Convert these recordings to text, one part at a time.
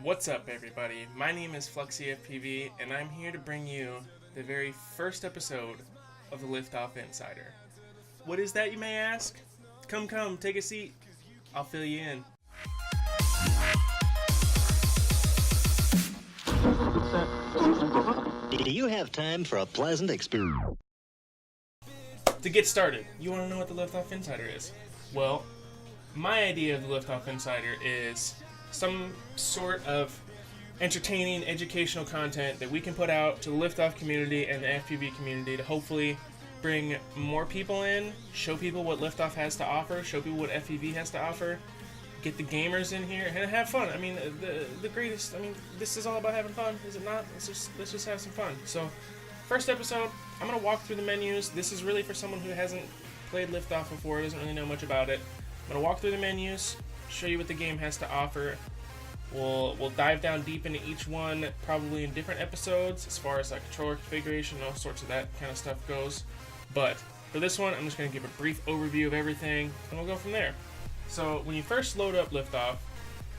What's up, everybody? My name is FluxyFPV, and I'm here to bring you the very first episode of the Liftoff Insider. What is that, you may ask? Come, take a seat. I'll fill you in. Do you have time for a pleasant experience? To get started, you want to know what the Liftoff Insider is? Well, my idea of the Liftoff Insider is some sort of entertaining, educational content that we can put out to the Liftoff community and the FPV community to hopefully bring more people in, show people what Liftoff has to offer, show people what FPV has to offer, get the gamers in here, and have fun. I mean, the greatest, this is all about having fun, is it not? Let's just have some fun. So, first episode, I'm going to walk through the menus. This is really for someone who hasn't played Liftoff before, doesn't really know much about it. I'm going to walk through the menus, show you what the game has to offer. We'll dive down deep into each one, probably in different episodes, as far as like controller configuration and all sorts of that kind of stuff goes. But for this one, I'm just going to give a brief overview of everything, and we'll go from there. So when you first load up Liftoff,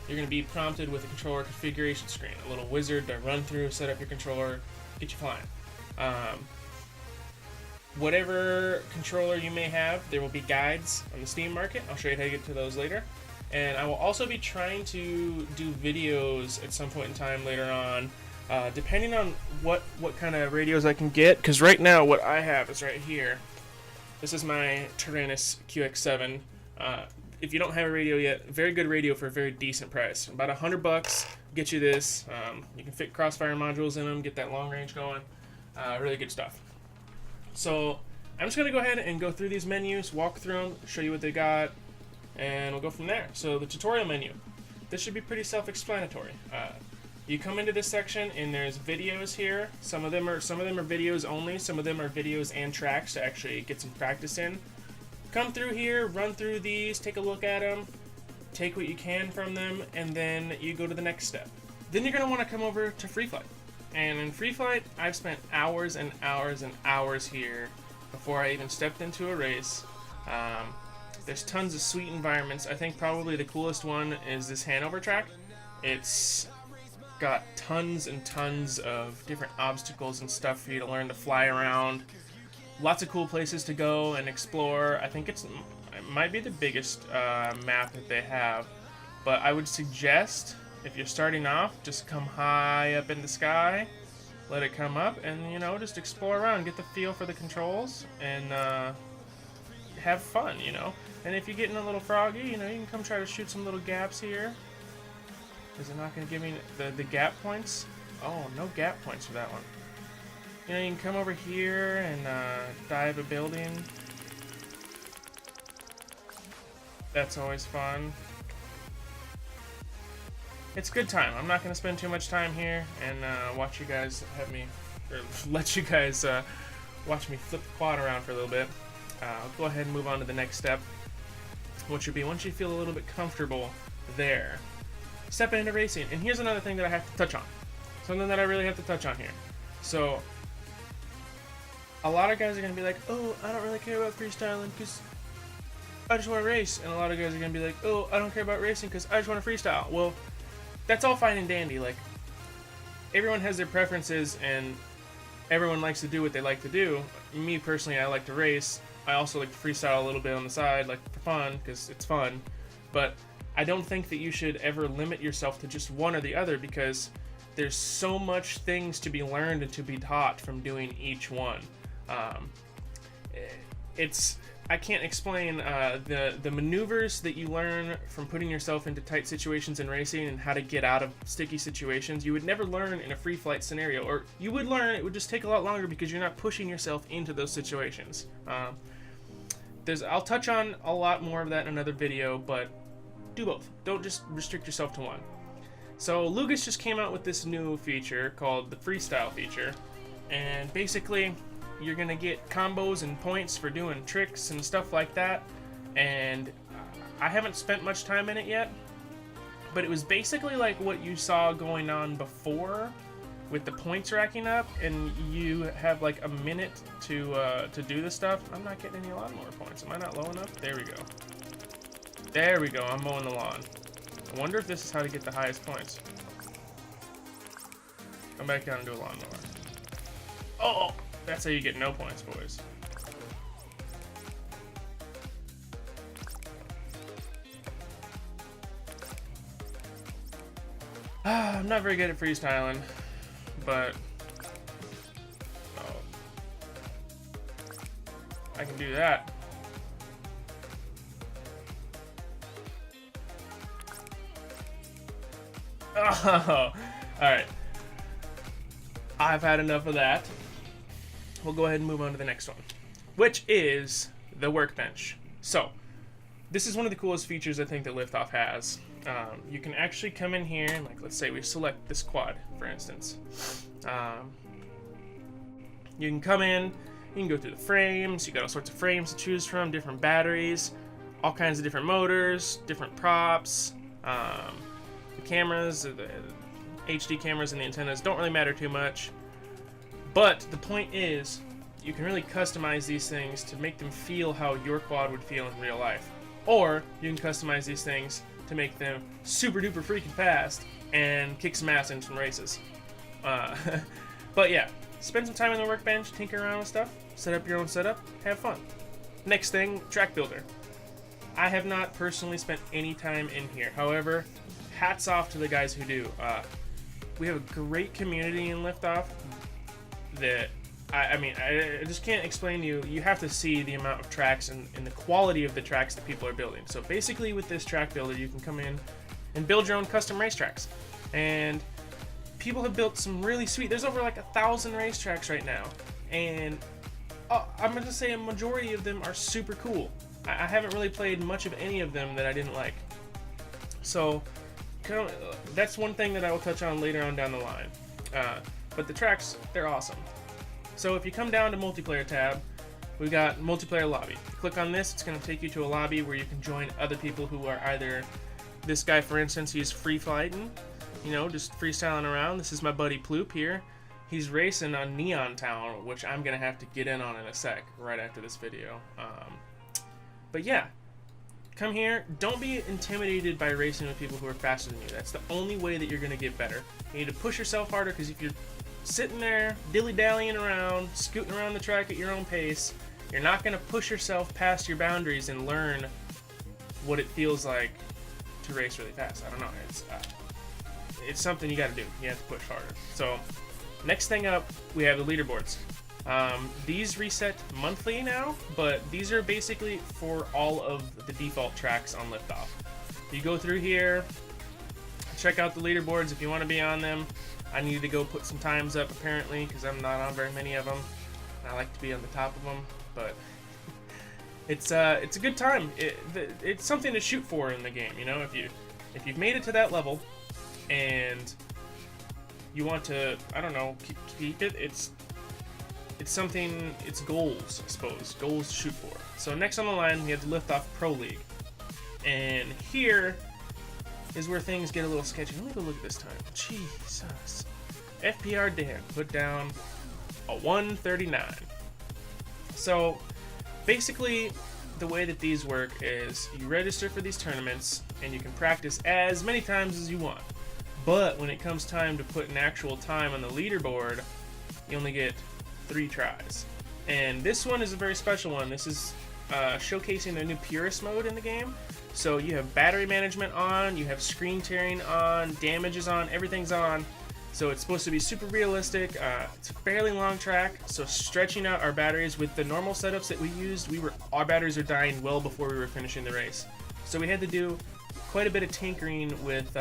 you're going to be prompted with a controller configuration screen, a little wizard to run through, set up your controller, get you flying. Whatever controller you may have, there will be guides on the Steam market. I'll show you how to get to those later. And I will also be trying to do videos at some point in time later on, depending on what kind of radios I can get. Because right now, what I have is right here. This is my Tyrannus QX7. If you don't have a radio yet, very good radio for a very decent price. About $100 get you this. You can fit crossfire modules in them, get that long range going. Really good stuff. So I'm just going to go ahead and go through these menus, walk through them, show you what they got, and we'll go from there. So the tutorial menu, this should be pretty self-explanatory. You come into this section and there's videos here. Some of them are videos only. Some of them are videos and tracks to actually get some practice in. Come through here, run through these, take a look at them, take what you can from them, and then you go to the next step. Then you're going to want to come over to Free Flight. And in Free Flight, I've spent hours and hours and hours here before I even stepped into a race. There's tons of sweet environments. I think probably the coolest one is this Hanover track. It's got tons and tons of different obstacles and stuff for you to learn to fly around. Lots of cool places to go and explore. I think it might be the biggest map that they have. But I would suggest, if you're starting off, just come high up in the sky, let it come up, and just explore around, get the feel for the controls, and have fun, And if you're getting a little froggy, you can come try to shoot some little gaps here. Is it not going to give me the gap points? Oh, no gap points for that one. You can come over here and dive a building. That's always fun. It's a good time. I'm not going to spend too much time here and watch you guys let you guys watch me flip the quad around for a little bit. I'll go ahead and move on to the next step, which would be once you feel a little bit comfortable there, step into racing. And here's another thing that I have to touch on. Something that I really have to touch on here. So, a lot of guys are going to be like, oh, I don't really care about freestyling because I just want to race. And a lot of guys are going to be like, oh, I don't care about racing because I just want to freestyle. Well, that's all fine and dandy. Like, everyone has their preferences and everyone likes to do what they like to do. Me, personally, I like to race. I also like to freestyle a little bit on the side, like for fun, because it's fun. But I don't think that you should ever limit yourself to just one or the other, because there's so much things to be learned and to be taught from doing each one. I can't explain the maneuvers that you learn from putting yourself into tight situations in racing and how to get out of sticky situations. You would never learn in a free flight scenario, or you would learn, it would just take a lot longer because you're not pushing yourself into those situations. I'll touch on a lot more of that in another video, but do both. Don't just restrict yourself to one. So Lucas just came out with this new feature called the Freestyle feature, and basically you're gonna get combos and points for doing tricks and stuff like that. And I haven't spent much time in it yet, but it was basically like what you saw going on before with the points racking up, and you have like a minute to do this stuff. I'm not getting any lawnmower points. Am I not low enough? There we go. There we go. I'm mowing the lawn. I wonder if this is how to get the highest points. Come back down and do a lawnmower. Oh, that's how you get no points, boys. I'm not very good at freestyling, but I can do that. Oh, alright. I've had enough of that. We'll go ahead and move on to the next one, which is the workbench. So, this is one of the coolest features I think that Liftoff has. You can actually come in here and, like, let's say we select this quad, for instance. You can come in, you can go through the frames, you got all sorts of frames to choose from, different batteries, all kinds of different motors, different props, the cameras, the HD cameras and the antennas don't really matter too much. But the point is, you can really customize these things to make them feel how your quad would feel in real life. Or you can customize these things to make them super duper freaking fast and kick some ass in some races. But yeah, spend some time on the workbench, tinker around with stuff, set up your own setup, have fun. Next thing, track builder. I have not personally spent any time in here. However, hats off to the guys who do. We have a great community in Liftoff that I mean, I just can't explain to you. You have to see the amount of tracks and the quality of the tracks that people are building. So basically with this track builder, you can come in and build your own custom racetracks. And people have built some really sweet, there's over like 1,000 racetracks right now. And I'm going to say a majority of them are super cool. I haven't really played much of any of them that I didn't like. So that's one thing that I will touch on later on down the line. But the tracks, they're awesome. So if you come down to multiplayer tab, we've got multiplayer lobby. Click on this, it's going to take you to a lobby where you can join other people who are either, this guy for instance, he's free flighting, you know, just freestyling around. This is my buddy Ploop here. He's racing on Neon Town, which I'm going to have to get in on in a sec, right after this video. But yeah, come here. Don't be intimidated by racing with people who are faster than you. That's the only way that you're going to get better. You need to push yourself harder, because if you're sitting there dilly-dallying around, scooting around the track at your own pace, you're not going to push yourself past your boundaries and learn what it feels like to race really fast. I don't know. It's something you got to do. You have to push harder. So, next thing up, we have the leaderboards. These reset monthly now, but these are basically for all of the default tracks on Liftoff. You go through here, check out the leaderboards if you want to be on them. I needed to go put some times up apparently, because I'm not on very many of them. I like to be on the top of them, but it's a good time. It's something to shoot for in the game, you know. If you've made it to that level and you want to, I don't know, keep it. It's something. It's goals, I suppose. Goals to shoot for. So next on the line, we have the Liftoff Pro League, and here is where things get a little sketchy. Let me go look at this time. Jesus. FPR Dan put down a 139. So basically the way that these work is you register for these tournaments and you can practice as many times as you want. But when it comes time to put an actual time on the leaderboard, you only get 3 tries. And this one is a very special one. This is showcasing the new Purist mode in the game. So you have battery management on, you have screen tearing on, damage is on, everything's on. So it's supposed to be super realistic. It's a fairly long track, so stretching out our batteries with the normal setups that we used, our batteries are dying well before we were finishing the race. So we had to do quite a bit of tinkering with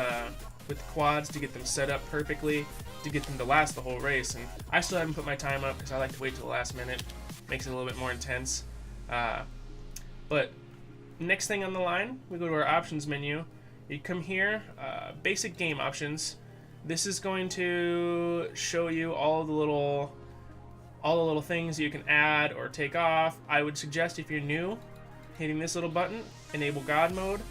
quads to get them set up perfectly, to get them to last the whole race. And I still haven't put my time up because I like to wait till the last minute. Makes it a little bit more intense. But next thing on the line, we go to our options menu. You come here, basic game options. This is going to show you all the little things you can add or take off. I would suggest, if you're new, hitting this little button, enable God mode.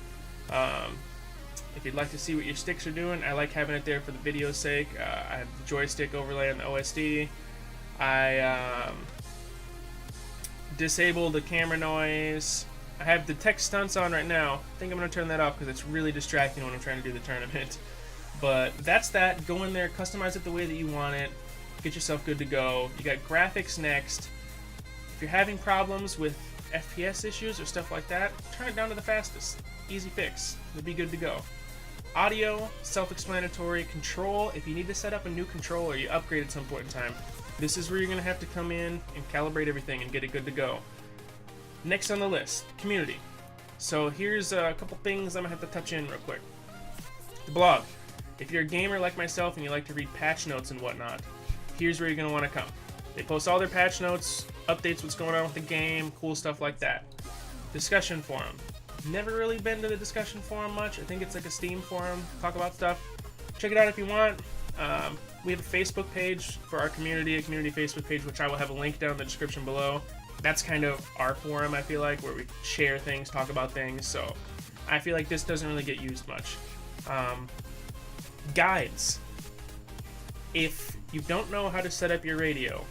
If you'd like to see what your sticks are doing, I like having it there for the video's sake. I have the joystick overlay on the OSD. I disable the camera noise. I have detect stunts on right now. I think I'm going to turn that off because it's really distracting when I'm trying to do the tournament. But that's that. Go in there, customize it the way that you want it, get yourself good to go. You got graphics next. If you're having problems with FPS issues or stuff like that, turn it down to the fastest. Easy fix. You'll be good to go. Audio, self-explanatory. Control, if you need to set up a new controller, you upgrade at some point in time. This is where you're going to have to come in and calibrate everything and get it good to go. Next on the list, community. So here's a couple things I'm going to have to touch in real quick. The blog. If you're a gamer like myself and you like to read patch notes and whatnot, here's where you're going to want to come. They post all their patch notes, updates what's going on with the game, cool stuff like that. Discussion forum. Never really been to the discussion forum much. I think it's like a Steam forum, talk about stuff. Check it out if you want. We have a Facebook page for our community, a community Facebook page, which I will have a link down in the description below. That's kind of our forum, I feel like, where we share things, talk about things, so I feel like this doesn't really get used much. Guides. If you don't know how to set up your radio,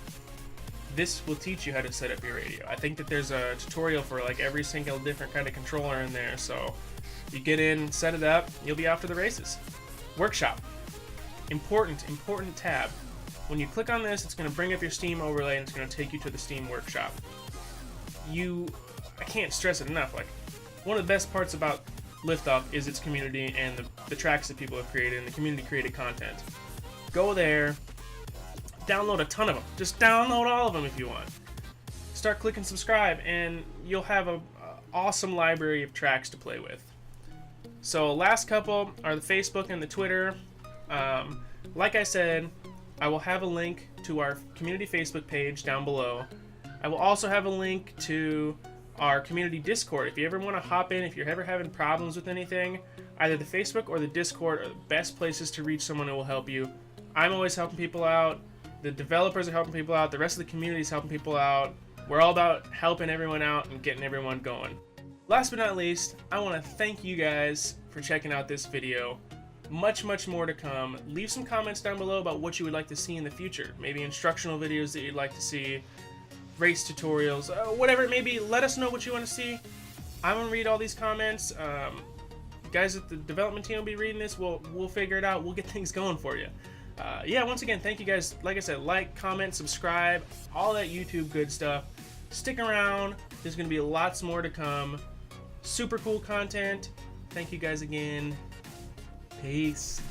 this will teach you how to set up your radio. I think that there's a tutorial for like every single different kind of controller in there, so you get in, set it up, you'll be off to the races. Workshop. Important tab. When you click on this, it's going to bring up your Steam overlay and it's going to take you to the Steam Workshop. I can't stress it enough, like, one of the best parts about Liftoff is its community and the tracks that people have created and the community created content. Go there, download a ton of them. Just download all of them if you want. Start clicking subscribe and you'll have an awesome library of tracks to play with. So last couple are the Facebook and the Twitter. Like I said, I will have a link to our community Facebook page down below. I will also have a link to our community Discord. If you ever want to hop in, if you're ever having problems with anything, either the Facebook or the Discord are the best places to reach someone who will help you. I'm always helping people out. The developers are helping people out. The rest of the community is helping people out. We're all about helping everyone out and getting everyone going. Last but not least, I want to thank you guys for checking out this video. Much more to come. Leave some comments down below about what you would like to see in the future. Maybe instructional videos that you'd like to see, race tutorials, whatever it may be. Let us know what you want to see. I'm gonna read all these comments. Guys at the development team will be reading this. We'll figure it out. We'll get things going for you. Yeah, once again, thank you guys. Like I said, like, comment, subscribe, all that YouTube good stuff. Stick around. There's gonna be lots more to come. Super cool content. Thank you guys again. Peace.